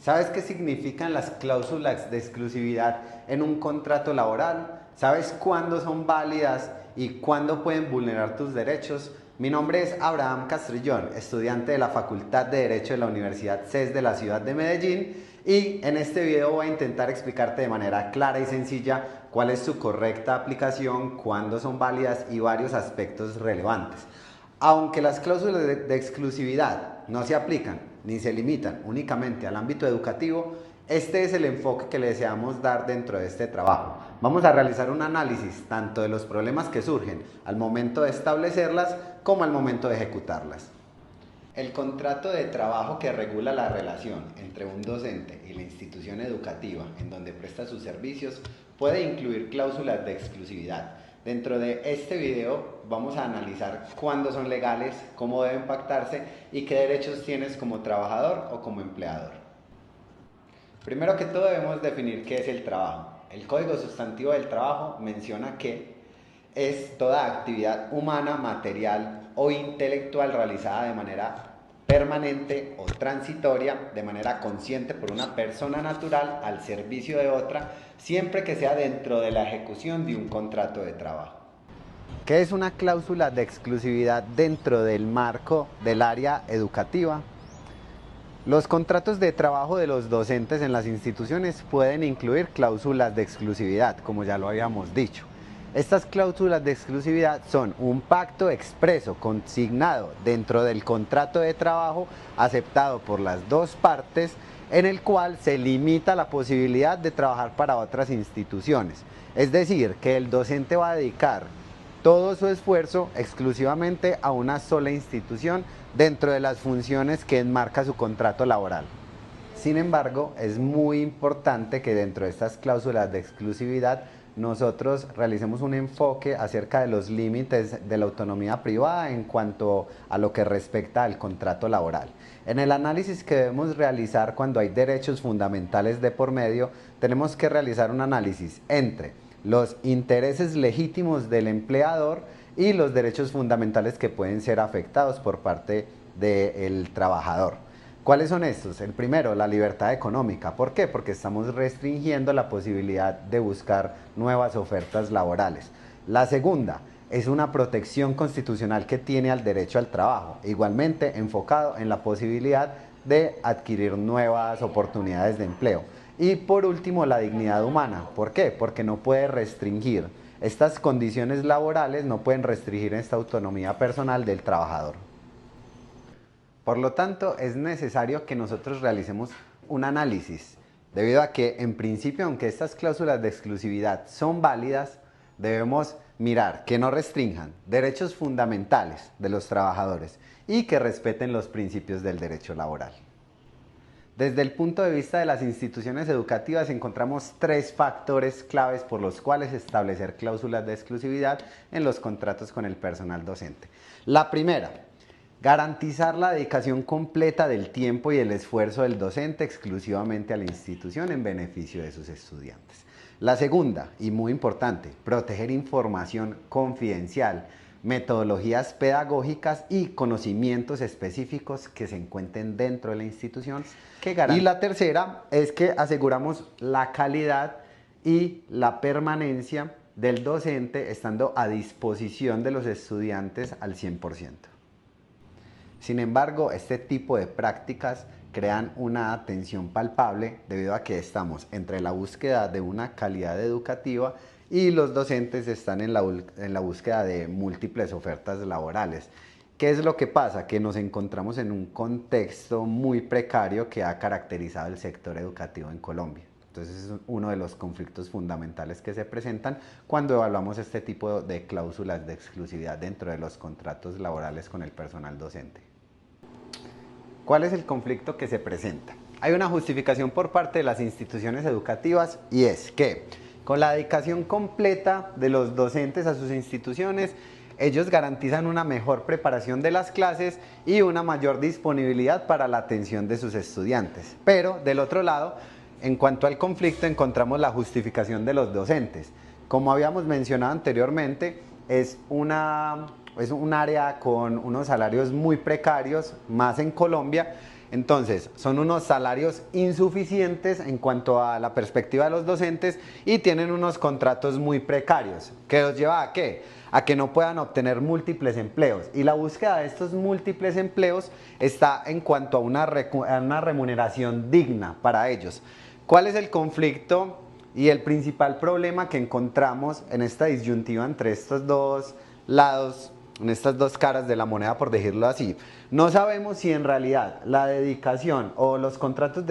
¿Sabes qué significan las cláusulas de exclusividad en un contrato laboral? ¿Sabes cuándo son válidas y cuándo pueden vulnerar tus derechos? Mi nombre es Abraham Castrillón, estudiante de la Facultad de Derecho de la Universidad CES de la ciudad de Medellín, y en este video voy a intentar explicarte de manera clara y sencilla cuál es su correcta aplicación, cuándo son válidas y varios aspectos relevantes. Aunque las cláusulas de exclusividad no se aplican ni se limitan únicamente al ámbito educativo, este es el enfoque que le deseamos dar dentro de este trabajo. Vamos a realizar un análisis tanto de los problemas que surgen al momento de establecerlas como al momento de ejecutarlas. El contrato de trabajo que regula la relación entre un docente y la institución educativa en donde presta sus servicios puede incluir cláusulas de exclusividad. Dentro de este video vamos a analizar cuándo son legales, cómo deben pactarse y qué derechos tienes como trabajador o como empleador. Primero que todo debemos definir qué es el trabajo. El Código Sustantivo del Trabajo menciona que es toda actividad humana, material o intelectual realizada de manera permanente o transitoria, de manera consciente por una persona natural al servicio de otra, siempre que sea dentro de la ejecución de un contrato de trabajo. ¿Qué es una cláusula de exclusividad dentro del marco del área educativa? Los contratos de trabajo de los docentes en las instituciones pueden incluir cláusulas de exclusividad, como ya lo habíamos dicho. Estas cláusulas de exclusividad son un pacto expreso consignado dentro del contrato de trabajo aceptado por las dos partes, en el cual se limita la posibilidad de trabajar para otras instituciones. Es decir, que el docente va a dedicar todo su esfuerzo exclusivamente a una sola institución dentro de las funciones que enmarca su contrato laboral. Sin embargo, es muy importante que dentro de estas cláusulas de exclusividad nosotros realicemos un enfoque acerca de los límites de la autonomía privada en cuanto a lo que respecta al contrato laboral. En el análisis que debemos realizar cuando hay derechos fundamentales de por medio, tenemos que realizar un análisis entre los intereses legítimos del empleador y los derechos fundamentales que pueden ser afectados por parte del trabajador. ¿Cuáles son estos? El primero, la libertad económica. ¿Por qué? Porque estamos restringiendo la posibilidad de buscar nuevas ofertas laborales. La segunda es una protección constitucional que tiene al derecho al trabajo, igualmente enfocado en la posibilidad de adquirir nuevas oportunidades de empleo. Y por último, la dignidad humana. ¿Por qué? Porque no puede restringir estas condiciones laborales, no pueden restringir esta autonomía personal del trabajador. Por lo tanto, es necesario que nosotros realicemos un análisis, debido a que, en principio, aunque estas cláusulas de exclusividad son válidas, debemos mirar que no restrinjan derechos fundamentales de los trabajadores y que respeten los principios del derecho laboral. Desde el punto de vista de las instituciones educativas encontramos tres factores claves por los cuales establecer cláusulas de exclusividad en los contratos con el personal docente. La primera, garantizar la dedicación completa del tiempo y el esfuerzo del docente exclusivamente a la institución en beneficio de sus estudiantes. La segunda, y muy importante, proteger información confidencial, metodologías pedagógicas y conocimientos específicos que se encuentren dentro de la institución. Y la tercera es que aseguramos la calidad y la permanencia del docente estando a disposición de los estudiantes al 100%. Sin embargo, este tipo de prácticas crean una tensión palpable debido a que estamos entre la búsqueda de una calidad educativa y los docentes están en la búsqueda de múltiples ofertas laborales. ¿Qué es lo que pasa? Que nos encontramos en un contexto muy precario que ha caracterizado el sector educativo en Colombia. Entonces es uno de los conflictos fundamentales que se presentan cuando evaluamos este tipo de cláusulas de exclusividad dentro de los contratos laborales con el personal docente. ¿Cuál es el conflicto que se presenta? Hay una justificación por parte de las instituciones educativas y es que con la dedicación completa de los docentes a sus instituciones, ellos garantizan una mejor preparación de las clases y una mayor disponibilidad para la atención de sus estudiantes. Pero, del otro lado, en cuanto al conflicto, encontramos la justificación de los docentes. Como habíamos mencionado anteriormente, es un área con unos salarios muy precarios, más en Colombia. Entonces, son unos salarios insuficientes en cuanto a la perspectiva de los docentes y tienen unos contratos muy precarios, que los lleva ¿a qué? A que no puedan obtener múltiples empleos. Y la búsqueda de estos múltiples empleos está en cuanto a una remuneración digna para ellos. ¿Cuál es el conflicto y el principal problema que encontramos en esta disyuntiva entre estos dos lados, en estas dos caras de la moneda, por decirlo así? No sabemos si en realidad la dedicación o los contratos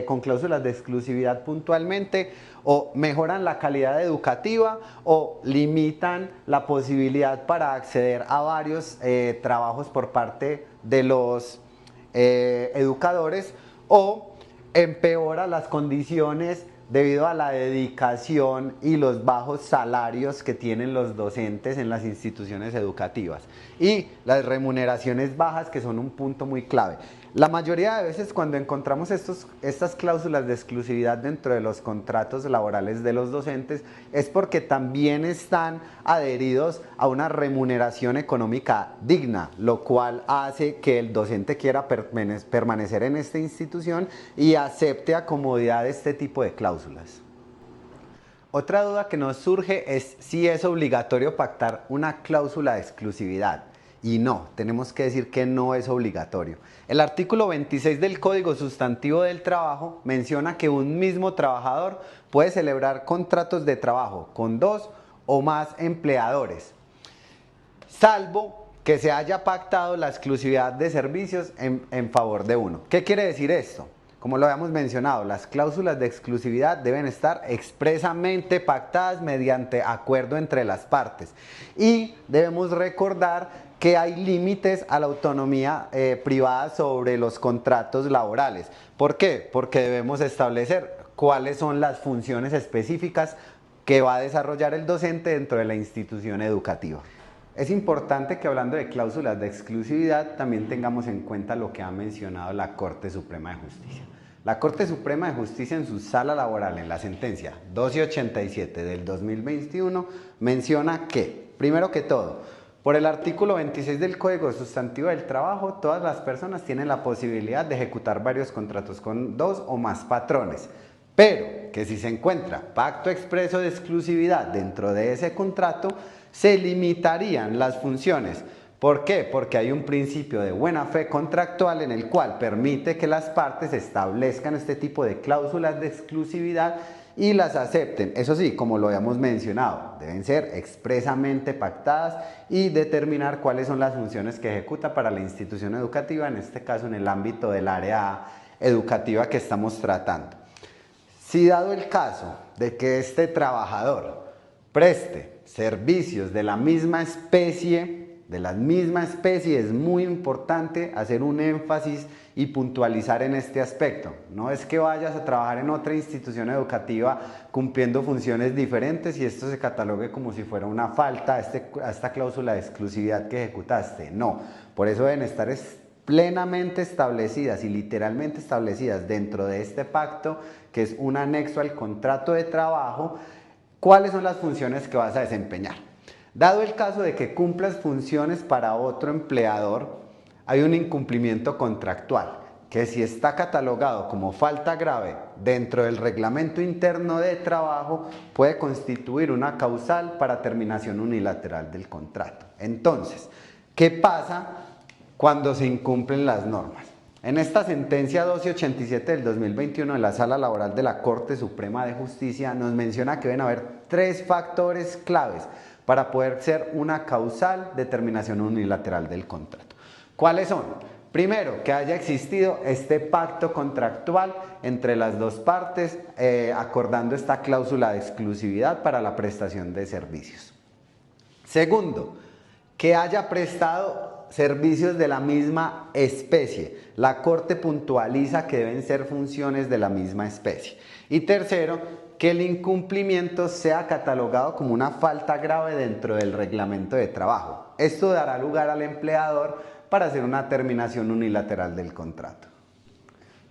con cláusulas de exclusividad puntualmente o mejoran la calidad educativa o limitan la posibilidad para acceder a varios trabajos por parte de los educadores, o empeora las condiciones debido a la dedicación y los bajos salarios que tienen los docentes en las instituciones educativas y las remuneraciones bajas, que son un punto muy clave. La mayoría de veces cuando encontramos estas cláusulas de exclusividad dentro de los contratos laborales de los docentes es porque también están adheridos a una remuneración económica digna, lo cual hace que el docente quiera permanecer en esta institución y acepte a comodidad este tipo de cláusulas. Otra duda que nos surge es si es obligatorio pactar una cláusula de exclusividad. Y no, tenemos que decir que no es obligatorio. El artículo 26 del Código Sustantivo del Trabajo menciona que un mismo trabajador puede celebrar contratos de trabajo con 2 o más empleadores, salvo que se haya pactado la exclusividad de servicios en favor de uno. ¿Qué quiere decir esto? Como lo habíamos mencionado, las cláusulas de exclusividad deben estar expresamente pactadas mediante acuerdo entre las partes. Y debemos recordar que hay límites a la autonomía privada sobre los contratos laborales. ¿Por qué? Porque debemos establecer cuáles son las funciones específicas que va a desarrollar el docente dentro de la institución educativa. Es importante que, hablando de cláusulas de exclusividad, también tengamos en cuenta lo que ha mencionado la Corte Suprema de Justicia. La Corte Suprema de Justicia, en su sala laboral, en la sentencia 1287 del 2021, menciona que, primero que todo, por el artículo 26 del Código Sustantivo del Trabajo, todas las personas tienen la posibilidad de ejecutar varios contratos con 2 o más patrones, pero que si se encuentra pacto expreso de exclusividad dentro de ese contrato, se limitarían las funciones. ¿Por qué? Porque hay un principio de buena fe contractual en el cual permite que las partes establezcan este tipo de cláusulas de exclusividad y las acepten. Eso sí, como lo habíamos mencionado, deben ser expresamente pactadas y determinar cuáles son las funciones que ejecuta para la institución educativa, en este caso en el ámbito del área educativa que estamos tratando. Si dado el caso de que este trabajador preste servicios de la misma especie, es muy importante hacer un énfasis y puntualizar en este aspecto. No es que vayas a trabajar en otra institución educativa cumpliendo funciones diferentes y esto se catalogue como si fuera una falta a esta cláusula de exclusividad que ejecutaste. No, por eso deben estar plenamente establecidas y literalmente establecidas dentro de este pacto, que es un anexo al contrato de trabajo, cuáles son las funciones que vas a desempeñar. Dado el caso de que cumplas funciones para otro empleador, hay un incumplimiento contractual, que si está catalogado como falta grave dentro del reglamento interno de trabajo, puede constituir una causal para terminación unilateral del contrato. Entonces, ¿qué pasa cuando se incumplen las normas? En esta sentencia 1287 del 2021 de la Sala Laboral de la Corte Suprema de Justicia nos menciona que deben haber 3 factores claves para poder ser una causal de terminación unilateral del contrato. ¿Cuáles son? Primero, que haya existido este pacto contractual entre las dos partes, acordando esta cláusula de exclusividad para la prestación de servicios. Segundo, que haya prestado servicios de la misma especie. La Corte puntualiza que deben ser funciones de la misma especie. Y tercero, que el incumplimiento sea catalogado como una falta grave dentro del reglamento de trabajo. Esto dará lugar al empleador para hacer una terminación unilateral del contrato.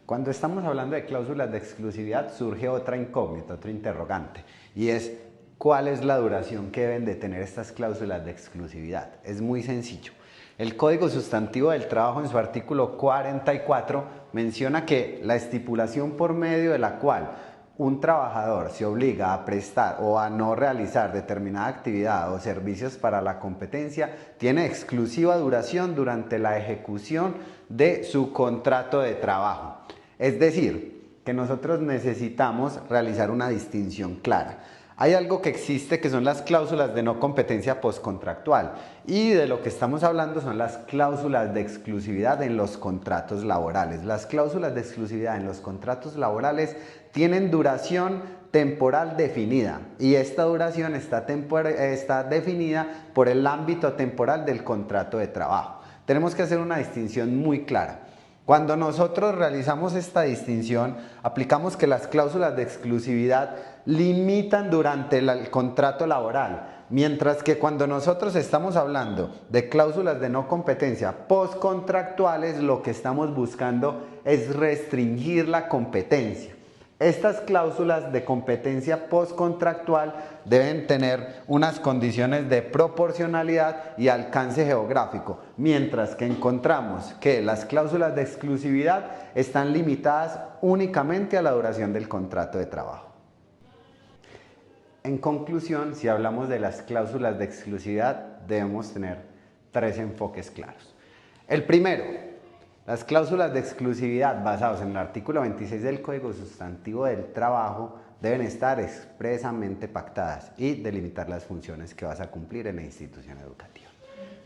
Cuando estamos hablando de cláusulas de exclusividad surge otra incógnita, otro interrogante, y es ¿cuál es la duración que deben de tener estas cláusulas de exclusividad? Es muy sencillo. El Código Sustantivo del Trabajo en su artículo 44 menciona que la estipulación por medio de la cual un trabajador se obliga a prestar o a no realizar determinada actividad o servicios para la competencia tiene exclusiva duración durante la ejecución de su contrato de trabajo. Es decir, que nosotros necesitamos realizar una distinción clara. Hay algo que existe que son las cláusulas de no competencia postcontractual y de lo que estamos hablando son las cláusulas de exclusividad en los contratos laborales. Las cláusulas de exclusividad en los contratos laborales tienen duración temporal definida y esta duración está definida por el ámbito temporal del contrato de trabajo. Tenemos que hacer una distinción muy clara. Cuando nosotros realizamos esta distinción, aplicamos que las cláusulas de exclusividad limitan durante el contrato laboral, mientras que cuando nosotros estamos hablando de cláusulas de no competencia postcontractuales, lo que estamos buscando es restringir la competencia. Estas cláusulas de competencia postcontractual deben tener unas condiciones de proporcionalidad y alcance geográfico, mientras que encontramos que las cláusulas de exclusividad están limitadas únicamente a la duración del contrato de trabajo. En conclusión, si hablamos de las cláusulas de exclusividad, debemos tener tres enfoques claros. El primero, las cláusulas de exclusividad basadas en el artículo 26 del Código Sustantivo del Trabajo deben estar expresamente pactadas y delimitar las funciones que vas a cumplir en la institución educativa.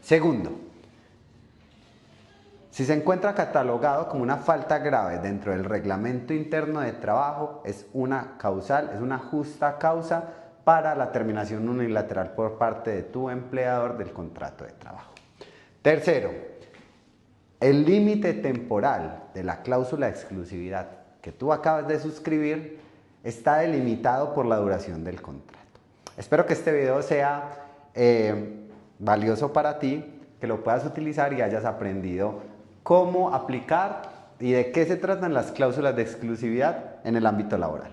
Segundo, si se encuentra catalogado como una falta grave dentro del reglamento interno de trabajo, es una justa causa para la terminación unilateral por parte de tu empleador del contrato de trabajo. Tercero, el límite temporal de la cláusula de exclusividad que tú acabas de suscribir está delimitado por la duración del contrato. Espero que este video sea valioso para ti, que lo puedas utilizar y hayas aprendido cómo aplicar y de qué se tratan las cláusulas de exclusividad en el ámbito laboral.